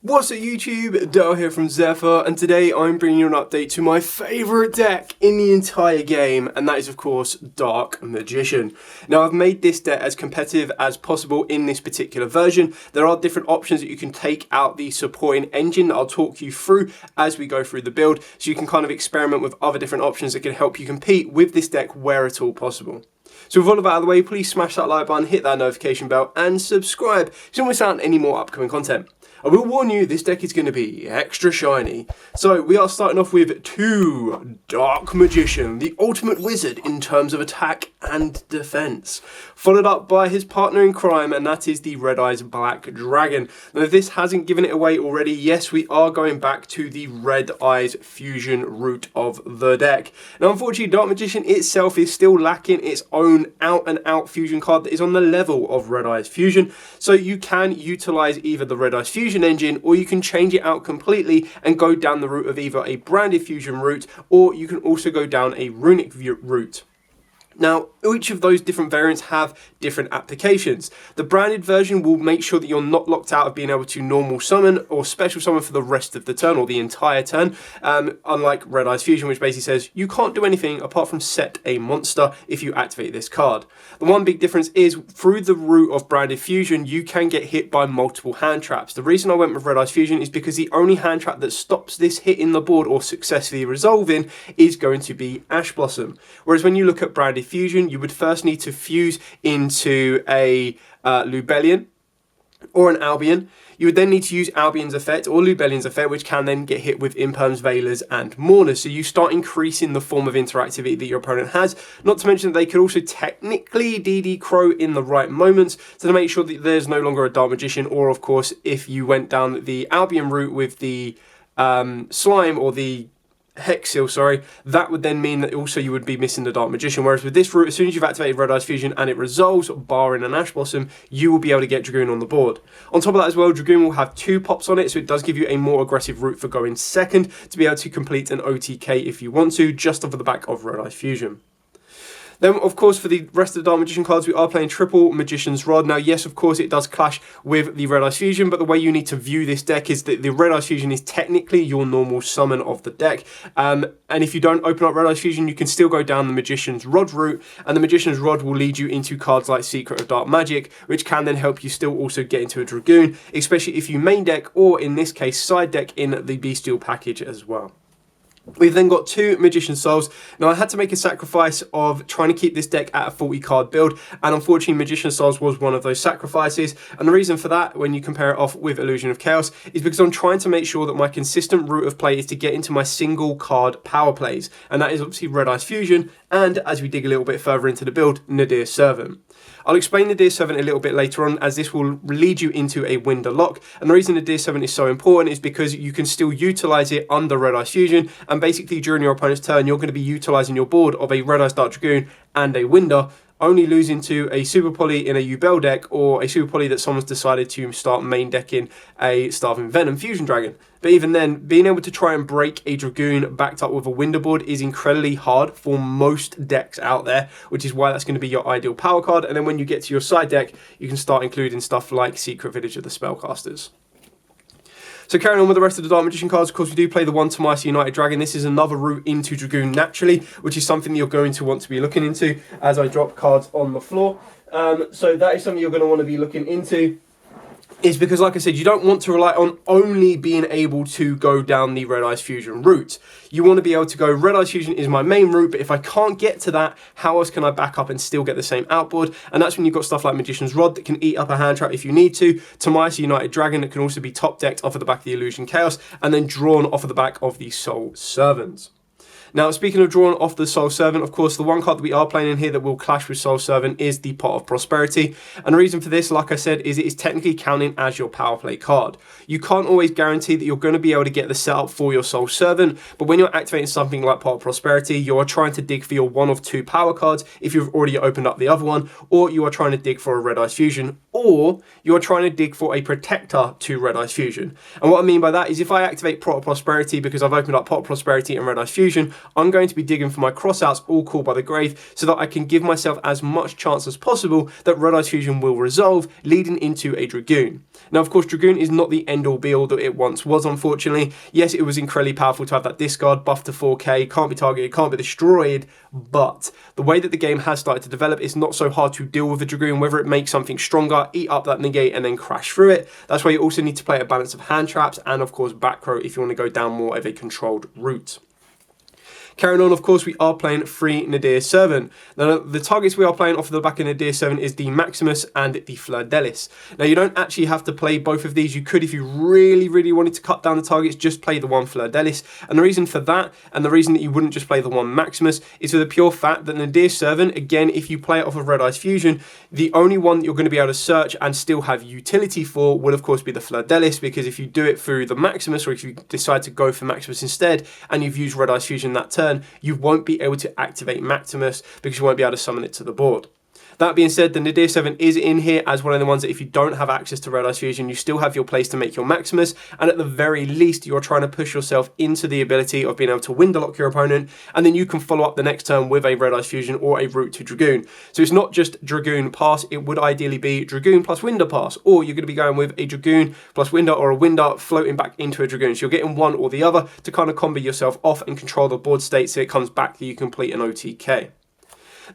What's up YouTube, Dale here from Zephyr, and today I'm bringing you an update to my favourite deck in the entire game, and that is of course Dark Magician. Now I've made this deck as competitive as possible in this particular version. There are different options that you can take out the supporting engine that I'll talk you through as we go through the build, so you can kind of experiment with other different options that can help you compete with this deck where at all possible. So with all of that out of the way, please smash that like button, hit that notification bell and subscribe so you don't miss out on any more upcoming content. I will warn you, this deck is going to be extra shiny. So we are starting off with 2 Dark Magician, the ultimate wizard in terms of attack and defense. Followed up by his partner in crime, and that is the Red Eyes Black Dragon. Now if this hasn't given it away already, yes, we are going back to the Red Eyes fusion route of the deck. Now unfortunately, Dark Magician itself is still lacking its own out and out fusion card that is on the level of Red Eyes Fusion. So you can utilize either the Red Eyes Fusion engine, or you can change it out completely and go down the route of either a branded fusion route, or you can also go down a runic route. Now, each of those different variants have different applications. The branded version will make sure that you're not locked out of being able to normal summon or special summon for the rest of the turn or the entire turn, unlike Red Eyes Fusion, which basically says you can't do anything apart from set a monster if you activate this card. The one big difference is through the route of branded fusion, you can get hit by multiple hand traps. The reason I went with Red Eyes Fusion is because the only hand trap that stops this hitting the board or successfully resolving is going to be Ash Blossom. Whereas when you look at branded fusion, you would first need to fuse into a Lubellion or an Albion. You would then need to use Albion's effect or Lubellion's effect, which can then get hit with Imperms, Veilers and Mourners. So you start increasing the form of interactivity that your opponent has. Not to mention that they could also technically DD Crow in the right moments to make sure that there's no longer a Dark Magician, or of course if you went down the Albion route with the Slime or the Hex Seal, sorry, that would then mean that also you would be missing the Dark Magician, whereas with this route, as soon as you've activated Red Eyes Fusion and it resolves, barring an Ash Blossom, you will be able to get Dragoon on the board. On top of that as well, Dragoon will have 2 pops on it, so it does give you a more aggressive route for going second to be able to complete an OTK if you want to, just off of the back of Red Eyes Fusion. Then, of course, for the rest of the Dark Magician cards, we are playing triple Magician's Rod. Now, yes, of course, it does clash with the Red Eyes Fusion, but the way you need to view this deck is that the Red Eyes Fusion is technically your normal summon of the deck. And if you don't open up Red Eyes Fusion, you can still go down the Magician's Rod route, and the Magician's Rod will lead you into cards like Secret of Dark Magic, which can then help you still also get into a Dragoon, especially if you main deck, or in this case, side deck in the Bestial package as well. We've then got 2 Magician Souls. Now I had to make a sacrifice of trying to keep this deck at a 40 card build, and unfortunately Magician Souls was one of those sacrifices, and the reason for that when you compare it off with Illusion of Chaos is because I'm trying to make sure that my consistent route of play is to get into my single card power plays, and that is obviously Red Eyes Fusion and, as we dig a little bit further into the build, Nadir Servant. I'll explain Nadir Servant a little bit later on, as this will lead you into a Winder Lock, and the reason Nadir Servant is so important is because you can still utilize it under Red Eyes Fusion, and basically during your opponent's turn you're going to be utilizing your board of a Red Eyes Dark Dragoon and a Winder, only losing to a Super Poly in a Yubel deck, or a Super Poly that someone's decided to start main decking a Starving Venom Fusion Dragon. But even then, being able to try and break a Dragoon backed up with a Winder board is incredibly hard for most decks out there, which is why that's going to be your ideal power card. And then when you get to your side deck, you can start including stuff like Secret Village of the Spellcasters. So carrying on with the rest of the Dark Magician cards, of course we do play the 1 Tomasa United Dragon. This is another route into Dragoon naturally, which is something that you're going to want to be looking into as I drop cards on the floor. So that is something you're going to want to be looking into, is because, like I said, you don't want to rely on only being able to go down the Red Eyes Fusion route. You want to be able to go, Red Eyes Fusion is my main route, but if I can't get to that, how else can I back up and still get the same outboard? And that's when you've got stuff like Magician's Rod that can eat up a hand trap if you need to, Tomasa United Dragon that can also be top decked off of the back of the Illusion Chaos, and then drawn off of the back of the Soul Servant. Now, speaking of drawing off the Soul Servant, of course, the one card that we are playing in here that will clash with Soul Servant is the Pot of Prosperity. And the reason for this, like I said, is it is technically counting as your power play card. You can't always guarantee that you're going to be able to get the setup for your Soul Servant, but when you're activating something like Pot of Prosperity, you are trying to dig for your 1 of 2 power cards if you've already opened up the other one, or you are trying to dig for a Red Eyes Fusion, or you are trying to dig for a Protector to Red Eyes Fusion. And what I mean by that is if I activate Pot of Prosperity because I've opened up Pot of Prosperity and Red Eyes Fusion, I'm going to be digging for my crossouts, all called by the grave, so that I can give myself as much chance as possible that Red Eyes Fusion will resolve, leading into a Dragoon. Now, of course, Dragoon is not the end-all be-all that it once was, unfortunately. Yes, it was incredibly powerful to have that discard, buff to 4k, can't be targeted, can't be destroyed, but the way that the game has started to develop, it's not so hard to deal with a Dragoon, whether it makes something stronger, eat up that negate, and then crash through it. That's why you also need to play a balance of hand traps and, of course, back row if you want to go down more of a controlled route. Carrying on, of course, we are playing free Nadir Servant. Now, the targets we are playing off of the back of Nadir Servant is the Maximus and the Fleur-Delis. Now, you don't actually have to play both of these. You could, if you really, really wanted to cut down the targets, just play the one Fleur-Delis. And the reason for that, and the reason that you wouldn't just play the one Maximus, is for the pure fact that Nadir Servant, again, if you play it off of Red Eyes Fusion, the only one that you're going to be able to search and still have utility for will, of course, be the Fleur-Delis, because if you do it through the Maximus, or if you decide to go for Maximus instead, and you've used Red Eyes Fusion that turn, you won't be able to activate Maximus because you won't be able to summon it to the board. That being said, the Nadir 7 is in here as one of the ones that if you don't have access to Red Eyes Fusion, you still have your place to make your Maximus, and at the very least, you're trying to push yourself into the ability of being able to window lock your opponent, and then you can follow up the next turn with a Red Eyes Fusion or a route to Dragoon. So it's not just Dragoon pass, it would ideally be Dragoon plus window pass, or you're going to be going with a Dragoon plus window or a window floating back into a Dragoon. So you're getting one or the other to kind of combo yourself off and control the board state so it comes back that you complete an OTK.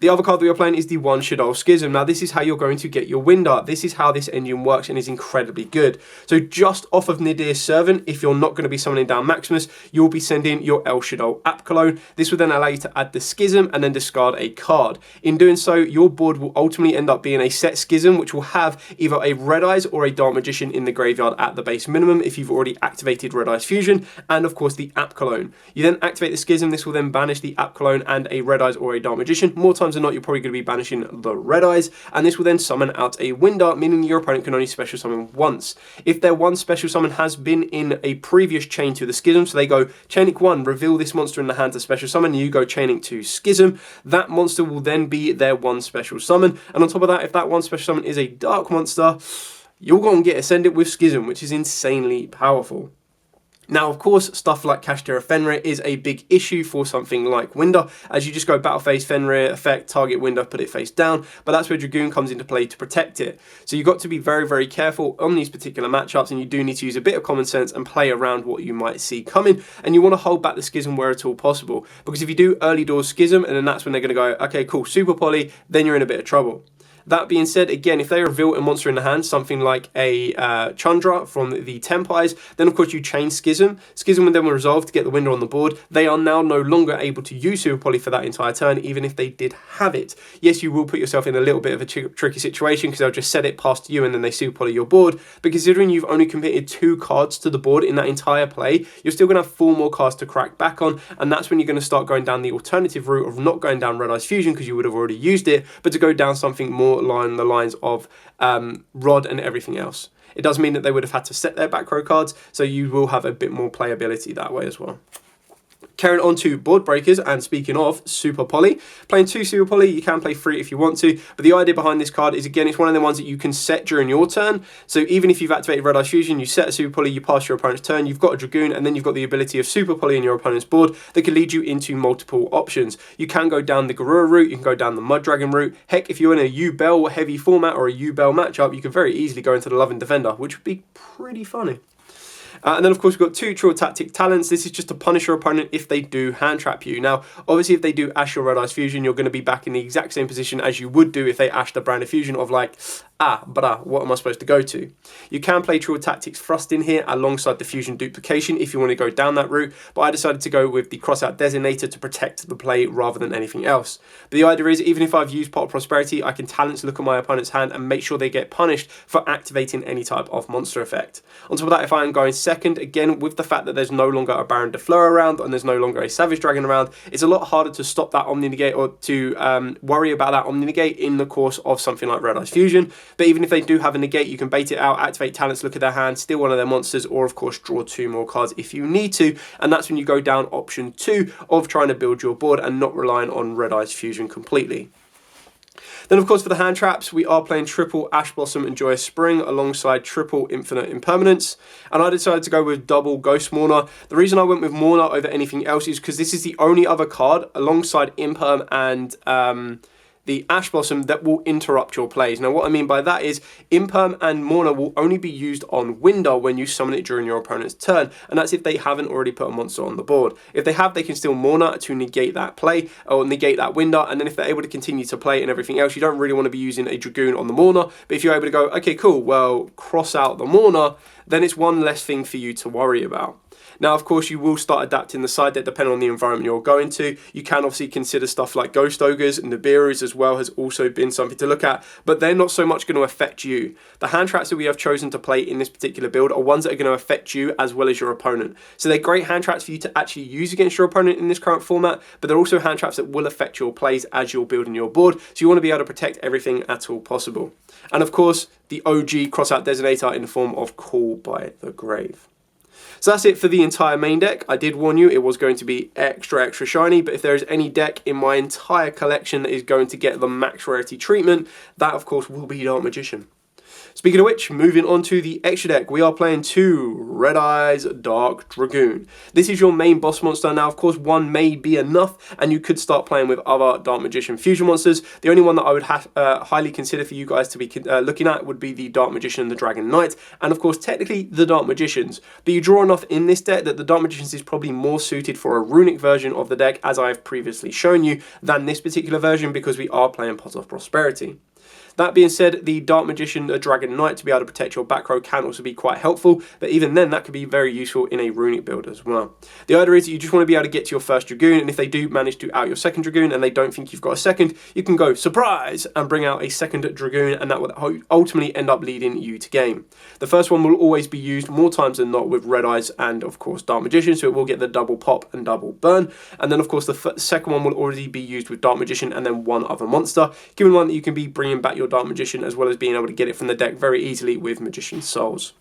The other card that we are playing is the one Yugioh Schism. Now, this is how you're going to get your wind up. This is how this engine works and is incredibly good. So just off of Nadir Servant, if you're not going to be summoning down Maximus, you'll be sending your El Yugioh App Cologne. This will then allow you to add the Schism and then discard a card. In doing so, your board will ultimately end up being a set Schism, which will have either a Red Eyes or a Dark Magician in the graveyard at the base minimum if you've already activated Red Eyes Fusion, and of course the App Cologne. You then activate the Schism. This will then banish the App Cologne and a Red Eyes or a Dark Magician. More times than not, you're probably going to be banishing the Red Eyes, and this will then summon out a Winder, meaning your opponent can only special summon once. If their one special summon has been in a previous chain to the Schism, so they go Chain Link 1, reveal this monster in the hand to special summon, and you go Chain Link 2 Schism, that monster will then be their one special summon, and on top of that, if that one special summon is a Dark monster, you're going to get Ascended with Schism, which is insanely powerful. Now, of course, stuff like Kashtira Fenrir is a big issue for something like Winder, as you just go battle phase Fenrir, effect, target Winder, put it face down, but that's where Dragoon comes into play to protect it. So you've got to be very, very careful on these particular matchups, and you do need to use a bit of common sense and play around what you might see coming, and you want to hold back the Schism where at all possible, because if you do early doors Schism, and then that's when they're going to go, okay, cool, Super Poly, then you're in a bit of trouble. That being said, again, if they reveal a monster in the hand, something like a Chandra from the Tempeyes, then of course you chain Schism. Schism will then resolve to get the window on the board. They are now no longer able to use Super Poly for that entire turn, even if they did have it. Yes, you will put yourself in a little bit of a tricky situation because they'll just set it past you and then they Super Poly your board. But considering you've only committed 2 cards to the board in that entire play, you're still going to have 4 more cards to crack back on, and that's when you're going to start going down the alternative route of not going down Red Eyes Fusion because you would have already used it, but to go down something more along the lines of Rod and everything else. It does mean that they would have had to set their back row cards, so you will have a bit more playability that way as well. Carrying on to board breakers, and speaking of Super Poly, playing 2 Super Poly, you can play 3 if you want to, but the idea behind this card is, again, it's one of the ones that you can set during your turn. So even if you've activated Red Eyes Fusion, you set a Super Poly, you pass your opponent's turn, you've got a Dragoon, and then you've got the ability of Super Poly in your opponent's board that can lead you into multiple options. You can go down the Garura route, you can go down the Mud Dragon route. Heck, if you're in a U-Bell heavy format or a U-Bell matchup, you can very easily go into the Loving Defender, which would be pretty funny. And then, of course, we've got 2 True Tactic Talents. This is just to punish your opponent if they do hand trap you. Now, obviously, if they do Ash your Red Eyes Fusion, you're going to be back in the exact same position as you would do if they Ashed a Brand of Fusion of like, what am I supposed to go to? You can play True Tactics Thrust in here alongside the Fusion Duplication if you want to go down that route, but I decided to go with the Crossout Designator to protect the play rather than anything else. But the idea is, even if I've used Pot of Prosperity, I can Talents look at my opponent's hand and make sure they get punished for activating any type of monster effect. On top of that, if I am going second, again, with the fact that there's no longer a Baron de Fleur around and there's no longer a Savage Dragon around, it's a lot harder to stop that Omni Negate or to worry about that Omni Negate in the course of something like Red Eyes Fusion. But even if they do have a negate, you can bait it out, activate Talents, look at their hand, steal one of their monsters, or of course draw 2 more cards if you need to. And that's when you go down option 2 of trying to build your board and not relying on Red Eyes Fusion completely. Then, of course, for the hand traps, we are playing triple Ash Blossom and Joyous Spring alongside triple Infinite Impermanence. And I decided to go with double Ghost Mourner. The reason I went with Mourner over anything else is because this is the only other card alongside Imperm and the Ash Blossom that will interrupt your plays. Now, what I mean by that is Imperm and Mourner will only be used on Winder when you summon it during your opponent's turn, and that's if they haven't already put a monster on the board. If they have, they can still Mourner to negate that play, or negate that Winder, and then if they're able to continue to play and everything else, you don't really want to be using a Dragoon on the Mourner, but if you're able to go, okay, cool, well, cross out the Mourner, then it's one less thing for you to worry about. Now, of course, you will start adapting the side deck depending on the environment you're going to. You can obviously consider stuff like Ghost Ogres and Nibiru's as well has also been something to look at, but they're not so much going to affect you. The hand traps that we have chosen to play in this particular build are ones that are going to affect you as well as your opponent. So they're great hand traps for you to actually use against your opponent in this current format, but they're also hand traps that will affect your plays as you're building your board. So you want to be able to protect everything at all possible. And of course, the OG crossout designator in the form of Call by the Grave. So that's it for the entire main deck. I did warn you it was going to be extra shiny, but if there is any deck in my entire collection that is going to get the max rarity treatment, that of course will be Dark Magician. Speaking of which, moving on to the extra deck, we are playing 2 Red Eyes Dark Dragoon. This is your main boss monster. Now, of course, one may be enough, and you could start playing with other Dark Magician fusion monsters. The only one that I would highly consider for you guys to be looking at would be the Dark Magician and the Dragon Knight, and of course, technically, the Dark Magicians. But you draw enough in this deck that the Dark Magicians is probably more suited for a runic version of the deck, as I have previously shown you, than this particular version, because we are playing Pot of Prosperity. That being said, the Dark Magician, the Dragon Knight, to be able to protect your back row can also be quite helpful, but even then, that could be very useful in a runic build as well. The idea is that you just want to be able to get to your first Dragoon, and if they do manage to out your second Dragoon and they don't think you've got a second, you can go surprise and bring out a second Dragoon, and that will ultimately end up leading you to game. The first one will always be used more times than not with Red Eyes and, of course, Dark Magician, so it will get the double pop and double burn, and then, of course, the second one will already be used with Dark Magician and then one other monster. Keep in mind that you can be bringing back your Dark Magician as well as being able to get it from the deck very easily with Magician's Souls.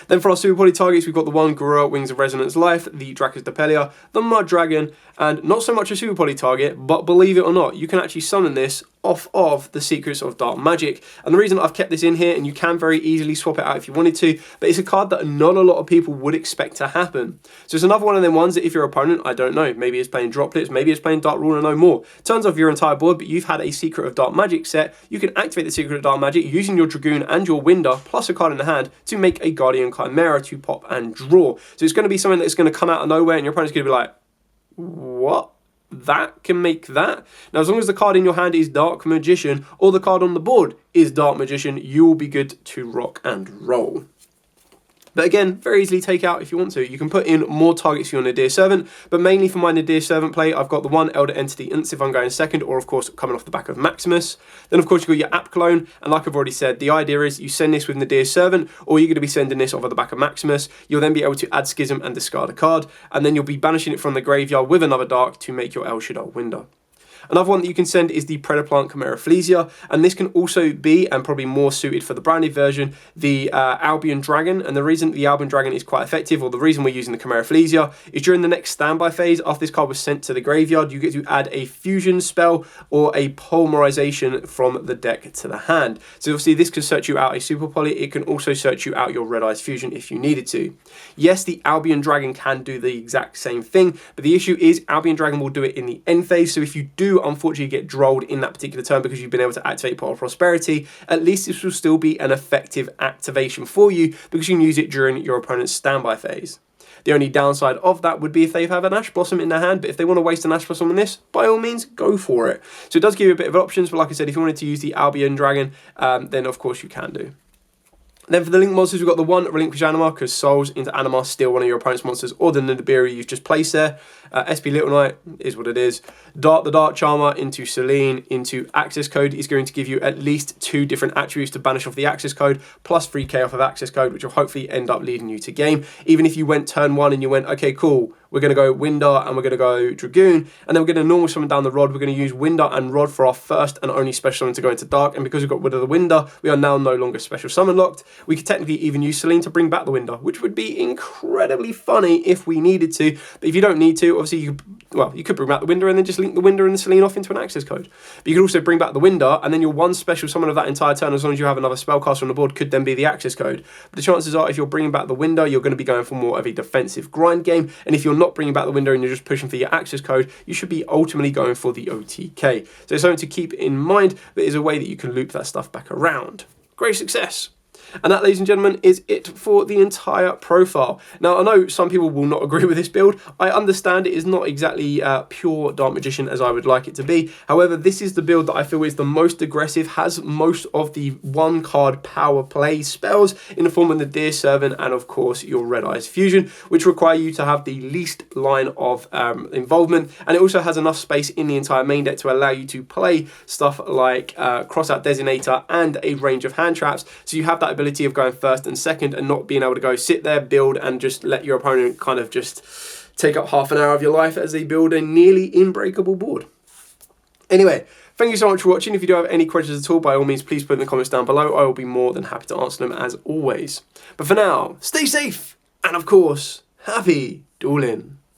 Then for our super poly targets, we've got the 1 Garou Wings of Resonance Life, the Dracus Depelia, the Mud Dragon, and not so much a super poly target, but believe it or not, you can actually summon this off of the Secrets of Dark Magic. And the reason I've kept this in here, and you can very easily swap it out if you wanted to, but it's a card that not a lot of people would expect to happen. So it's another one of them ones that if your opponent, I don't know, maybe it's playing Droplets, maybe it's playing Dark Ruler no more, turns off your entire board, but you've had a Secret of Dark Magic set, you can activate the Secret of Dark Magic using your Dragoon and your Winder, plus a card in the hand, to make a Guardian Chimera to pop and draw. So it's going to be something that's going to come out of nowhere, and your opponent's going to be like, what? That can make that? Now, as long as the card in your hand is Dark Magician, or the card on the board is Dark Magician, you will be good to rock and roll. But again, very easily take out if you want to. You can put in more targets for your Nadir Servant, but mainly for my Nadir Servant play, I've got the 1 Elder Entity Ints if I'm going second, or of course coming off the back of Maximus. Then of course you've got your App Clone, and like I've already said, the idea is you send this with Nadir Servant, or you're going to be sending this over the back of Maximus. You'll then be able to add Schism and discard a card, and then you'll be banishing it from the graveyard with another Dark to make your El Shaddai Winder. Another one that you can send is the Predaplant Chimera Flesia, and this can also be, and probably more suited for the branded version, the Albion Dragon. And the reason the Albion Dragon is quite effective, or the reason we're using the Chimera Flesia, is during the next standby phase, after this card was sent to the graveyard, you get to add a fusion spell or a polymerization from the deck to the hand. So obviously this can search you out a Super Poly, it can also search you out your Red Eyes Fusion if you needed to. Yes, the Albion Dragon can do the exact same thing, but the issue is Albion Dragon will do it in the end phase, so if you do unfortunately get drolled in that particular turn because you've been able to activate Pot of Prosperity, at least this will still be an effective activation for you because you can use it during your opponent's standby phase. The only downside of that would be if they have an Ash Blossom in their hand, but if they want to waste an Ash Blossom on this, by all means, go for it. So it does give you a bit of options, but like I said, if you wanted to use the Albion Dragon, then of course you can do. Then for the Link monsters, we've got the 1 Relinquish Anima, because Souls into Anima steal one of your opponent's monsters, or the Nibiru you've just placed there. SP Little Knight is what it is. The Dark Charmer into Selene into Access Code is going to give you at least 2 different attributes to banish off the Access Code, plus 3k off of Access Code, which will hopefully end up leading you to game. Even if you went turn 1 and you went, okay, cool, we're going to go Winder and we're going to go Dragoon, and then we're going to normal summon down the Rod. We're going to use Winder and Rod for our first and only special summon to go into Dark, and because we've got rid of the Winder, we are now no longer special summon locked. We could technically even use Selene to bring back the Winder, which would be incredibly funny if we needed to, but if you don't need to, obviously you well, you could bring back the Winder and then just link the Winder and the Selene off into an access code. But you could also bring back the Winder, and then your one special summon of that entire turn, as long as you have another spellcaster on the board, could then be the access code. But the chances are, if you're bringing back the Winder, you're going to be going for more of a defensive grind game. And if you're not bringing back the Winder and you're just pushing for your access code, you should be ultimately going for the OTK. So it's something to keep in mind. There is a way that you can loop that stuff back around. Great success. And that, ladies and gentlemen, is it for the entire profile. Now, I know some people will not agree with this build. I understand it is not exactly pure Dark Magician as I would like it to be. However, this is the build that I feel is the most aggressive, has most of the one-card power play spells in the form of the Nadir Servant and, of course, your Red Eyes Fusion, which require you to have the least line of involvement. And it also has enough space in the entire main deck to allow you to play stuff like Crossout Designator and a range of hand traps. So you have that ability of going first and second and not being able to go sit there, build, and just let your opponent kind of just take up half an hour of your life as they build a nearly unbreakable board. Anyway, thank you so much for watching. If you do have any questions at all, by all means, please put in the comments down below. I will be more than happy to answer them as always. But for now, stay safe and, of course, happy dueling.